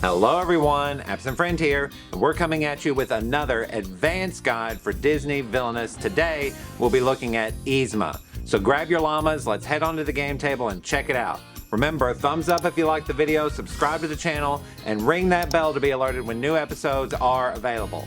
Hello everyone, Absent Friend here, and we're coming at you with another advanced guide for Disney Villainous. Today, we'll be looking at Yzma. So grab your llamas, let's head onto the game table and check it out. Remember, thumbs up if you like the video, subscribe to the channel, and ring that bell to be alerted when new episodes are available.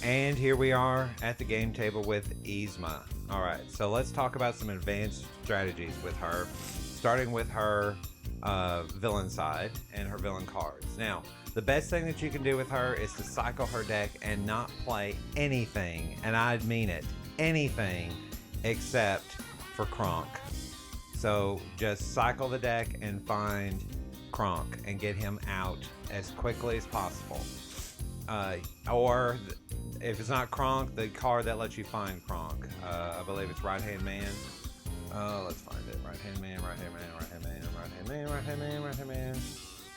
And here we are at the game table with Yzma. Alright, so let's talk about some advanced strategies with her, starting with her villain side and her villain cards. Now, the best thing that you can do with her is to cycle her deck and not play anything, and I mean it, anything except for Kronk. So just cycle the deck and find Kronk and get him out as quickly as possible. Or if it's not Kronk, the card that lets you find Kronk. I believe it's Right Hand Man. Let's find it. Right Hand Man, Right Hand Man, Right Hand Man, Right Hand Man, Right Hand Man, Right Hand Man.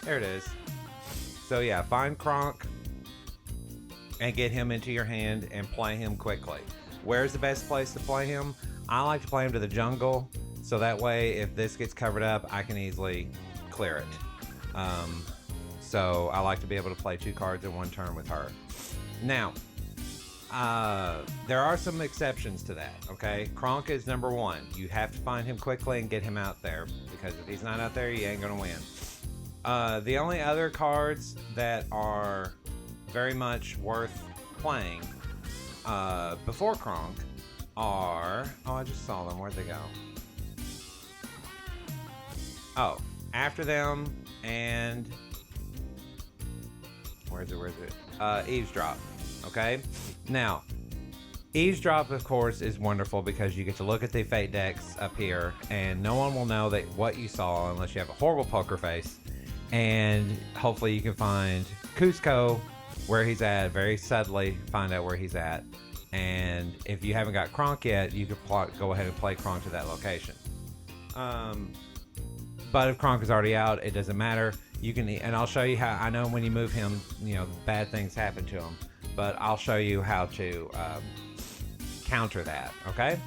There it is. So yeah, find Kronk and get him into your hand and play him quickly. Where's the best place to play him? I like to play him to the jungle, so that way if this gets covered up, I can easily clear it. So I like to be able to play 2 cards in one turn with her. Now, there are some exceptions to that, okay? Kronk is number 1. You have to find him quickly and get him out there, because if he's not out there, you ain't gonna win. The only other cards that are very much worth playing before Kronk are... Oh, I just saw them. Where'd they go? Oh, after them and... Where's it? Eavesdrop. Okay? Now, Eavesdrop, of course, is wonderful because you get to look at the fate decks up here, and no one will know that what you saw unless you have a horrible poker face. And hopefully you can find Cusco where he's at, very subtly find out where he's at. And if you haven't got Kronk yet, you could go ahead and play Kronk to that location. But if Kronk is already out, it doesn't matter. You can, and I'll show you how. I know when you move him, you know, bad things happen to him, but I'll show you how to counter that. Okay.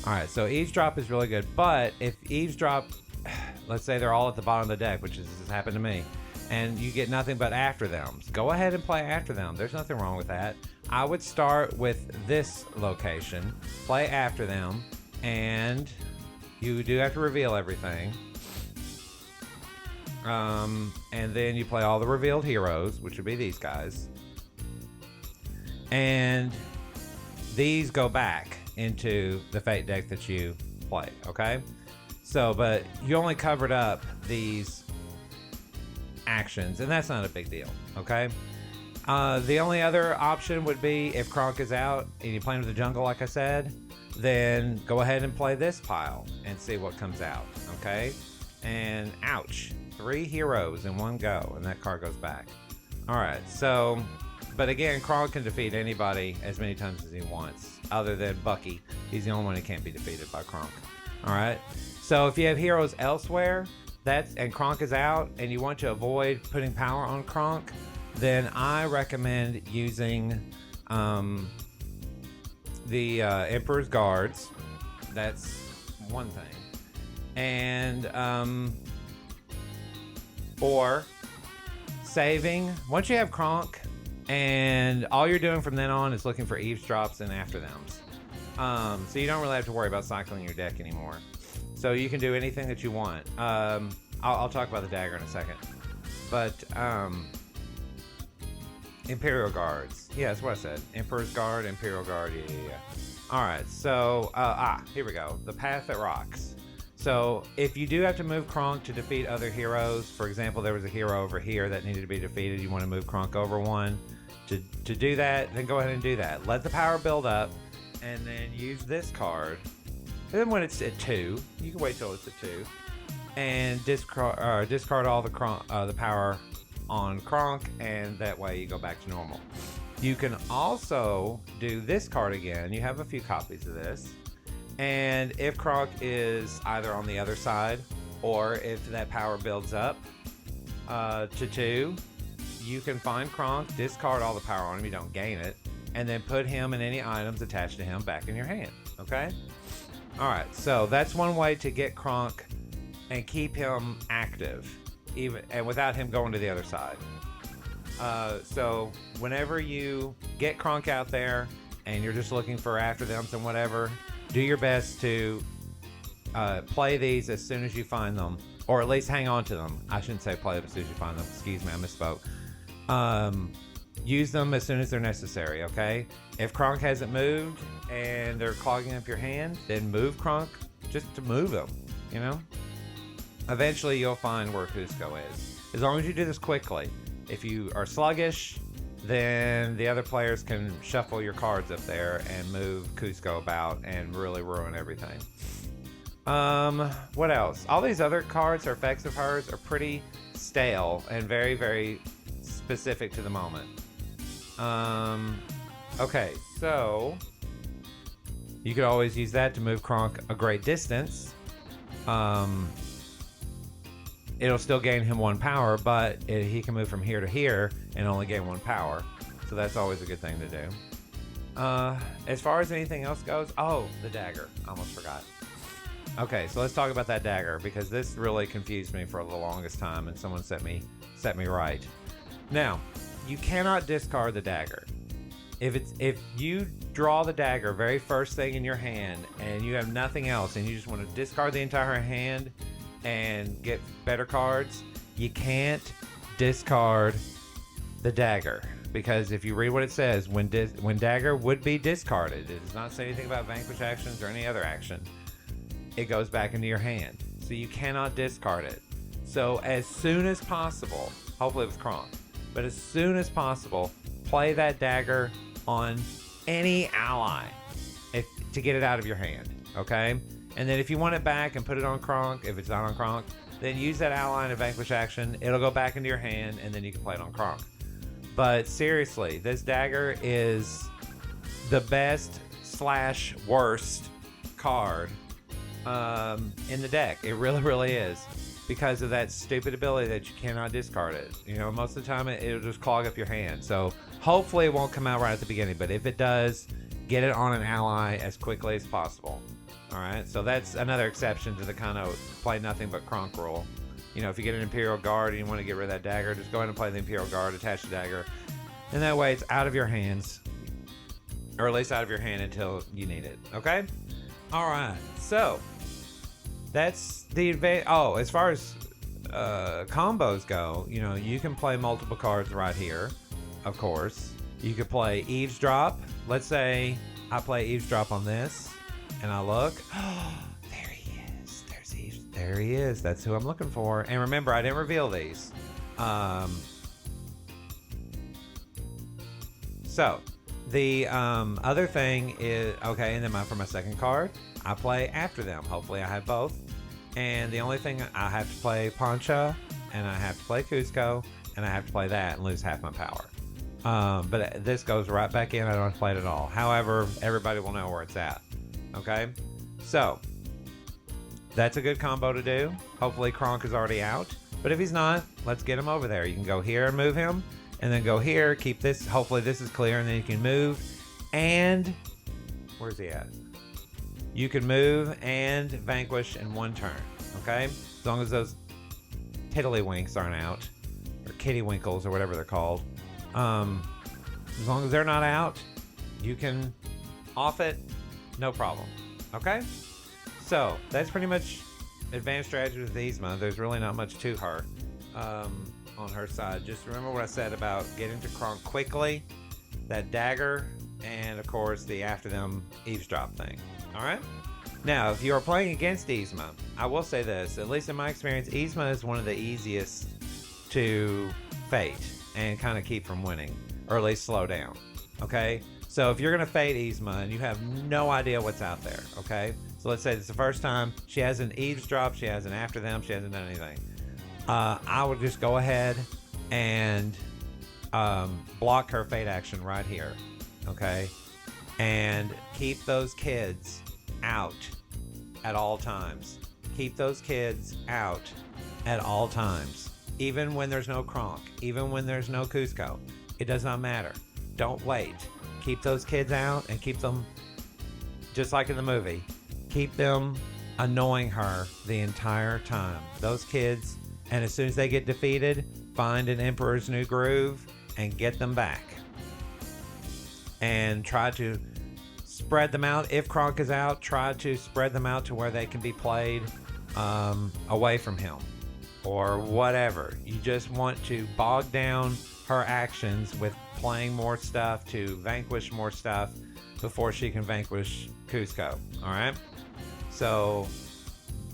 All right. So Eavesdrop is really good, but if Eavesdrop, let's say they're all at the bottom of the deck, which has happened to me, and you get nothing but after them, go ahead and play after them. There's nothing wrong with that. I would start with this location, play after them, and you do have to reveal everything. And then you play all the revealed heroes, which would be these guys. And these go back into the fate deck that you play, okay? So, but you only covered up these actions, and that's not a big deal, okay? The only other option would be if Kronk is out and you play into the jungle, like I said, then go ahead and play this pile and see what comes out, okay? And ouch. 3 heroes in one go, and that card goes back. Alright, so, but again, Kron can defeat anybody as many times as he wants, other than Bucky. He's the only one who can't be defeated by Kronk. Alright, so if you have heroes elsewhere, and Kronk is out, and you want to avoid putting power on Kronk, then I recommend using the Emperor's Guards. That's one thing. And, or saving once you have Kronk, and all you're doing from then on is looking for eavesdrops and after thems. So you don't really have to worry about cycling your deck anymore. So you can do anything that you want. I'll talk about the dagger in a second. But Imperial Guards. Yeah, that's what I said. Emperor's Guard, Imperial Guard. Yeah. Alright, so here we go. The Path that Rocks. So if you do have to move Kronk to defeat other heroes, for example, there was a hero over here that needed to be defeated, you want to move Kronk over one. To do that, then go ahead and do that. Let the power build up, and then use this card. And then when it's at 2, you can wait till it's at 2, and discard all the power on Kronk, and that way you go back to normal. You can also do this card again. You have a few copies of this. And if Kronk is either on the other side, or if that power builds up to 2, you can find Kronk, discard all the power on him, you don't gain it, and then put him and any items attached to him back in your hand. Okay? Alright, so that's one way to get Kronk and keep him active, even and without him going to the other side. So whenever you get Kronk out there and you're just looking for after them and whatever, do your best to play these as soon as you find them, or at least hang on to them. I shouldn't say play them as soon as you find them. Excuse me, I misspoke. Use them as soon as they're necessary, okay? If Kronk hasn't moved and they're clogging up your hand, then move Kronk just to move them, you know? Eventually you'll find where Kuzco is. As long as you do this quickly. If you are sluggish, then the other players can shuffle your cards up there and move Kuzco about and really ruin everything. What else? All these other cards or effects of hers are pretty stale and very, very specific to the moment. Okay, so you could always use that to move Kronk a great distance. It'll still gain him 1 power, but he can move from here to here and only gain 1 power. So that's always a good thing to do. As far as anything else goes, oh, the dagger. I almost forgot. Okay, so let's talk about that dagger, because this really confused me for the longest time, and someone set me right. Now, you cannot discard the dagger. If you draw the dagger very first thing in your hand and you have nothing else and you just want to discard the entire hand and get better cards, you can't discard the dagger, because if you read what it says, when dagger would be discarded, it does not say anything about vanquish actions or any other action. It goes back into your hand, so you cannot discard it. So as soon as possible, hopefully with Kron, but as soon as possible, play that dagger on any ally to get it out of your hand, okay? And then if you want it back and put it on Kronk, if it's not on Kronk, then use that ally in a vanquish action. It'll go back into your hand, and then you can play it on Kronk. But seriously, this dagger is the best / worst card in the deck. It really, really is, because of that stupid ability that you cannot discard it. You know, most of the time it'll just clog up your hand. So hopefully it won't come out right at the beginning, but if it does, get it on an ally as quickly as possible. Alright, so that's another exception to the kind of play nothing but Kronk rule. You know, if you get an Imperial Guard and you want to get rid of that dagger, just go ahead and play the Imperial Guard, attach the dagger, and that way it's out of your hands, or at least out of your hand until you need it. Okay? Alright, so that's the advantage. Oh, as far as combos go, you know, you can play multiple cards right here, of course. You could play Eavesdrop. Let's say I play Eavesdrop on this, and I look. Oh, there he is. There he is. That's who I'm looking for. And remember, I didn't reveal these. So the other thing is, okay, and then for my second card, I play after them. Hopefully I have both. And the only thing, I have to play Pancha, and I have to play Kuzco, and I have to play that and lose half my power. But this goes right back in. I don't have to play it at all. However, everybody will know where it's at. Okay? So, that's a good combo to do. Hopefully Kronk is already out. But if he's not, let's get him over there. You can go here and move him, and then go here, keep this. Hopefully this is clear, and then you can move. And, where's he at? You can move and vanquish in one turn. Okay? As long as those tiddlywinks aren't out, or kittywinkles, or whatever they're called. As long as they're not out, you can off it, no problem. Okay? So, that's pretty much advanced strategy with Yzma. There's really not much to her on her side. Just remember what I said about getting to Kronk quickly, that dagger, and of course the after them eavesdrop thing. Alright? Now, if you are playing against Yzma, I will say this, at least in my experience, Yzma is one of the easiest to fate and kind of keep from winning, or at least slow down. Okay? So if you're going to fade Yzma and you have no idea what's out there, okay? So let's say it's the first time she hasn't eavesdropped, she hasn't after them, she hasn't done anything. I would just go ahead and block her fate action right here, okay? And keep those kids out at all times. Keep those kids out at all times. Even when there's no Kronk, even when there's no Cusco, it does not matter. Don't wait. Keep those kids out and keep them, just like in the movie, keep them annoying her the entire time. Those kids, and as soon as they get defeated, find an Emperor's New Groove and get them back. And try to spread them out. If Kronk is out, try to spread them out to where they can be played away from him or whatever. You just want to bog down her actions with playing more stuff to vanquish more stuff before she can vanquish Cusco. All right. So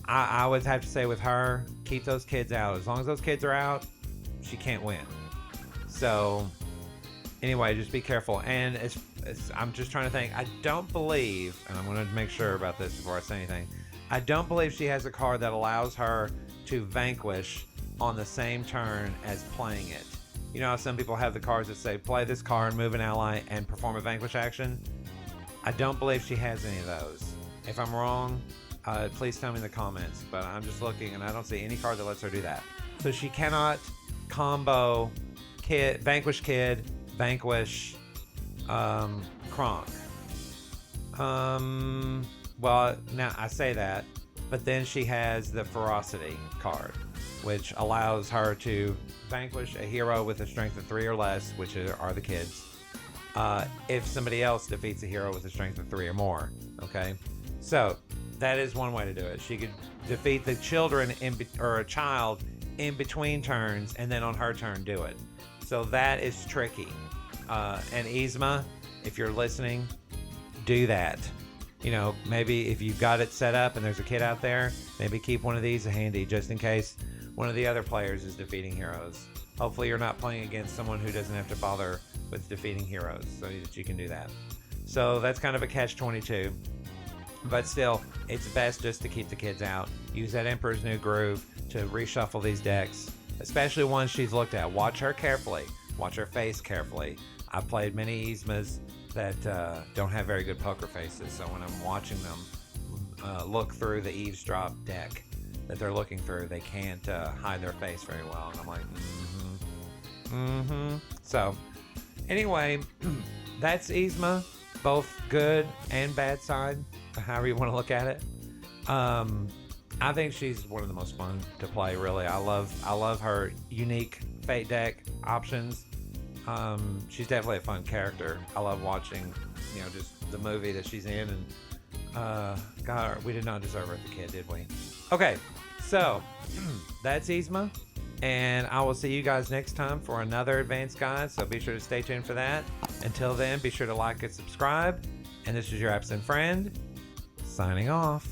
I would have to say with her, keep those kids out. As long as those kids are out, she can't win. So anyway, just be careful. And I'm just trying to think. I don't believe, and I'm going to make sure about this before I say anything, I don't believe she has a card that allows her to vanquish on the same turn as playing it. You know how some people have the cards that say, play this card, move an ally, and perform a vanquish action? I don't believe she has any of those. If I'm wrong, please tell me in the comments. But I'm just looking, and I don't see any card that lets her do that. So she cannot combo vanquish Kid, vanquish Kronk. Well, now I say that, but then she has the Ferocity card, which allows her to vanquish a hero with a strength of 3 or less, which are the kids, if somebody else defeats a hero with a strength of 3 or more. Okay, so that is one way to do it. She could defeat the children or a child in between turns, and then on her turn do it. So that is tricky. And Yzma, if you're listening, do that. You know, maybe if you've got it set up and there's a kid out there, maybe keep one of these handy just in case one of the other players is defeating heroes. Hopefully you're not playing against someone who doesn't have to bother with defeating heroes, so that you can do that. So that's kind of a catch-22. But still, it's best just to keep the kids out. Use that Emperor's New Groove to reshuffle these decks, especially ones she's looked at. Watch her carefully. Watch her face carefully. I've played many Yzmas that don't have very good poker faces, so when I'm watching them look through the eavesdrop deck that they're looking through, they can't hide their face very well, and I'm like, So anyway, that's Yzma, both good and bad side, however you want to look at it. I think she's one of the most fun to play, really. I love her unique fate deck options. She's definitely a fun character. I love watching, just the movie that she's in, and God, we did not deserve her as a kid, did we? Okay, so that's Yzma, and I will see you guys next time for another advanced guide, so be sure to stay tuned for that. Until then, be sure to like and subscribe, and this is your absent friend, signing off.